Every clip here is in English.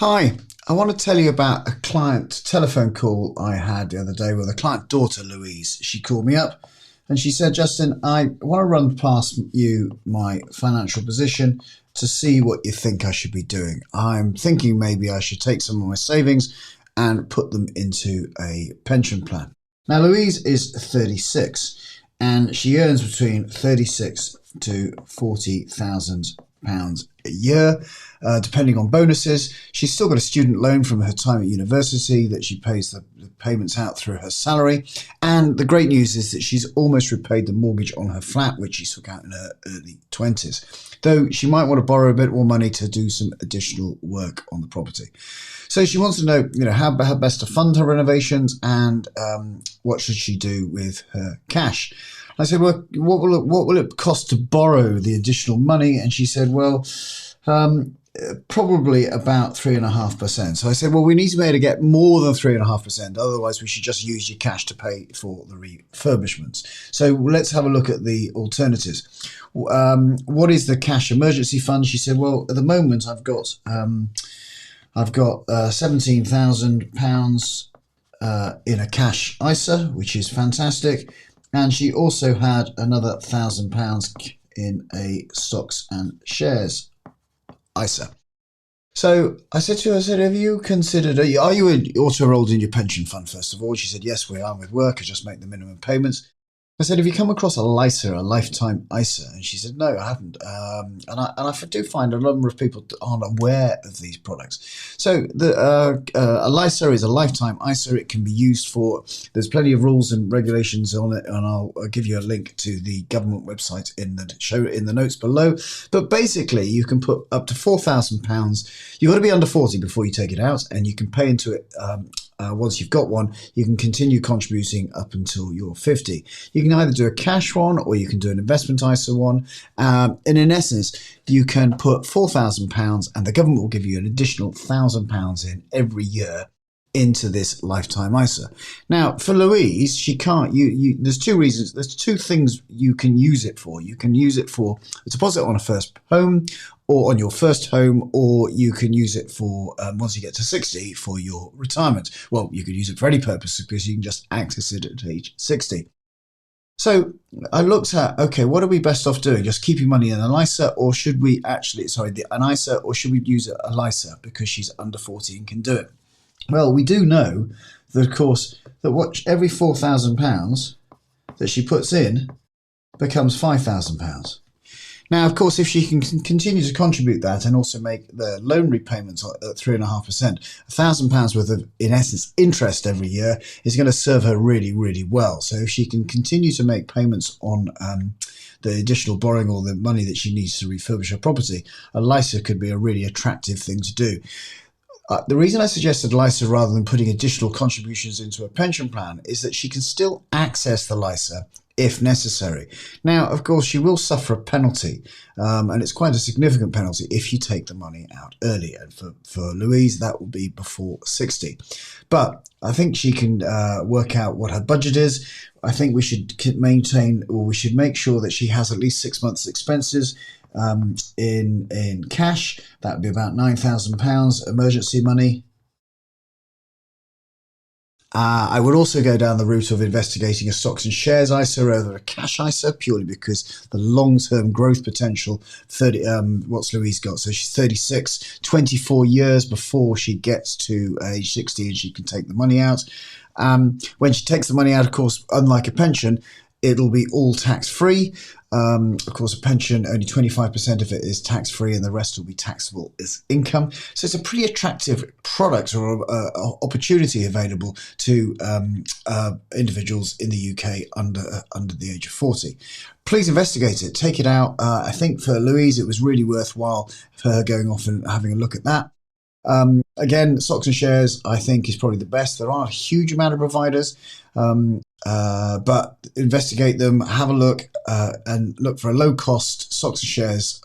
Hi, I want to tell you about a client telephone call I had the other day with a client daughter, Louise. She called me up and she said, Justin, I want to run past you my financial position to see what you think I should be doing. I'm thinking maybe I should take some of my savings and put them into a pension plan. Now, Louise is 36 and she earns between 36 to 40,000 pounds a year, depending on bonuses. She's still got a student loan from her time at university that she pays the payments out through her salary. And the great news is that she's almost repaid the mortgage on her flat, which she took out in her early 20s. Though she might want to borrow a bit more money to do some additional work on the property. So she wants to know, how best to fund her renovations and what should she do with her cash. I said, well, what will it cost to borrow the additional money? And she said, well, probably about 3.5%. So I said, well, we need to be able to get more than 3.5%. Otherwise, we should just use your cash to pay for the refurbishments. So let's have a look at the alternatives. What is the cash emergency fund? She said, well, at the moment, I've got £17,000 in a cash ISA, which is fantastic. And she also had another £1,000 in a stocks and shares ISA. So I said to her, have you considered, are you auto-enrolled in your pension fund, first of all? She said, yes, we are with work. I just make the minimum payments. I said, have you come across a LISA, a lifetime ISA? And she said, no, I haven't. And I do find a number of people aren't aware of these products. So a LISA is a lifetime ISA. It can be used for, there's plenty of rules and regulations on it, and I'll give you a link to the government website in the notes below. But basically, you can put up to £4,000. You've got to be under 40 before you take it out, and you can pay into it once you've got one. You can continue contributing up until you're 50. You can either do a cash one or you can do an investment ISA one. And in essence, you can put £4,000 and the government will give you an additional £1,000 in every year into this lifetime ISA. Now, for Louise, she can't. There's two reasons. There's two things you can use it for. You can use it for a deposit on a first home, or on your first home, or you can use it for once you get to 60 for your retirement. Well, you could use it for any purpose because you can just access it at age 60. So I looked at, okay, what are we best off doing? Just keeping money in an ISA, or should we an ISA, or should we use a LISA because she's under 40 and can do it? Well, we do know that, of course, that every £4,000 that she puts in becomes £5,000. Now, of course, if she can continue to contribute that and also make the loan repayments at 3.5%, £1,000 worth of, in essence, interest every year is going to serve her really, really well. So if she can continue to make payments on the additional borrowing or the money that she needs to refurbish her property, a LISA could be a really attractive thing to do. The reason I suggested LISA rather than putting additional contributions into a pension plan is that she can still access the LISA if necessary. Now, of course, she will suffer a penalty, and it's quite a significant penalty if you take the money out early. And for Louise, that will be before 60. But I think she can work out what her budget is. I think we should maintain, or we should make sure that she has at least 6 months' expenses in cash. That would be about £9,000 emergency money. I would also go down the route of investigating a stocks and shares ISA over a cash ISA, purely because the long-term growth potential, what's Louise got? So she's 36, 24 years before she gets to age 60 and she can take the money out. When she takes the money out, of course, unlike a pension, it'll be all tax-free. Of course, a pension, only 25% of it is tax-free and the rest will be taxable as income. So it's a pretty attractive product or opportunity available to individuals in the UK under the age of 40. Please investigate it. Take it out. I think for Louise, it was really worthwhile for her going off and having a look at that. Again, stocks and shares, I think, is probably the best. There aren't a huge amount of providers, but investigate them, have a look, and look for a low-cost stocks and shares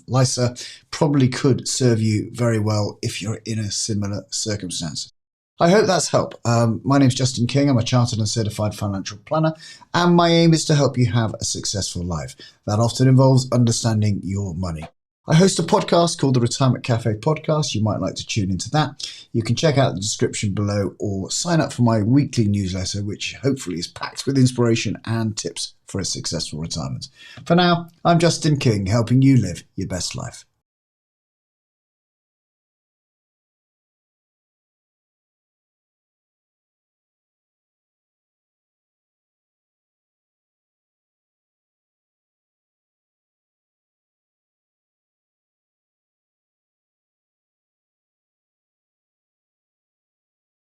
LISA. Probably could serve you very well if you're in a similar circumstance. I hope that's helped. My name's Justin King. I'm a chartered and certified financial planner, and my aim is to help you have a successful life. That often involves understanding your money. I host a podcast called the Retirement Cafe Podcast. You might like to tune into that. You can check out the description below or sign up for my weekly newsletter, which hopefully is packed with inspiration and tips for a successful retirement. For now, I'm Justin King, helping you live your best life.